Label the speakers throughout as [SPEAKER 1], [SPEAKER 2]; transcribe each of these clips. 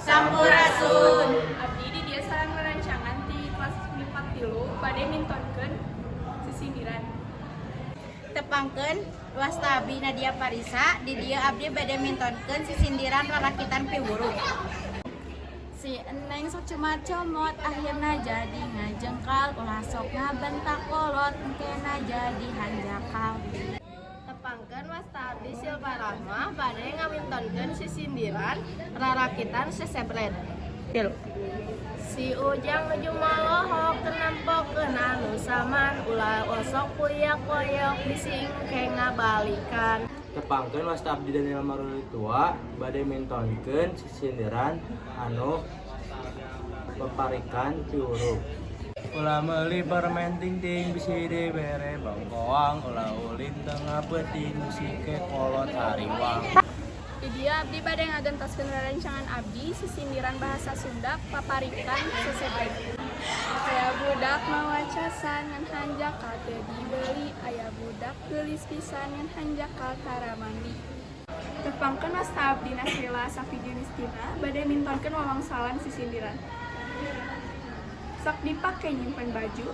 [SPEAKER 1] Sampurasun.
[SPEAKER 2] Abdi di dia sareng rerencangan di kelas 4 tilu bade mintonkeun sisindiran.
[SPEAKER 1] Tepangkeun wasta abdi Nadia Parisa di dia abdi bade mintonkeun sisindiran rarakitan piwuruh. Si Eneng sok cuma comot akhirna jadi ngajengkal ulah sok ngabentak kolot engkena jadi hanjakal.
[SPEAKER 3] Tepangkeun wasta abdi Silva Rahma bade ngamintonkeun sisindiran rarakitan sesebret. Si Ujang nuju malohok kenampokeun anu saman ulah osok kuyak-koyok bising ke ngabalikan.
[SPEAKER 4] Tepangkeun wasta abdi Daniel Maruritua bade mintonkeun sisindiran anu peparikan piwuruh. Ulah meuli permen ting-ting bisi dibere bangkoang ulah ulin tengah peuting musike kolot hariwang.
[SPEAKER 2] Di dia abdi bade ngagentaskeun rerencangan abdi sisindiran bahasa Sunda paparikan sesebret. Aya budak mawacasan ngan hanjakal teu dibeli, aya budak geulis pisan ngan hanjakal tara mandi. Tepangkeun wasta abdi Nasrila Safi Junistina bade mintonkeun wawangsalan sisindiran. Sok dipake nyimpen baju,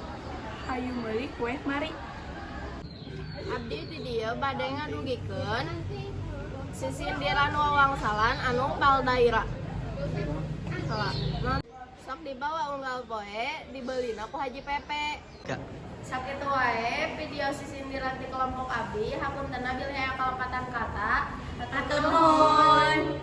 [SPEAKER 2] hayu meuli kueh mari.
[SPEAKER 3] Abdi di dieu bade ngadugikeun sisindiran wawangsalan anu paldaira. Sok dibawa unggal poe dibelina ku Haji Pepe. Sakitu wae video sisindiran di kelompok abdi hapuntenna bilih aya kalengkatan kata.
[SPEAKER 1] Hatur nuhun.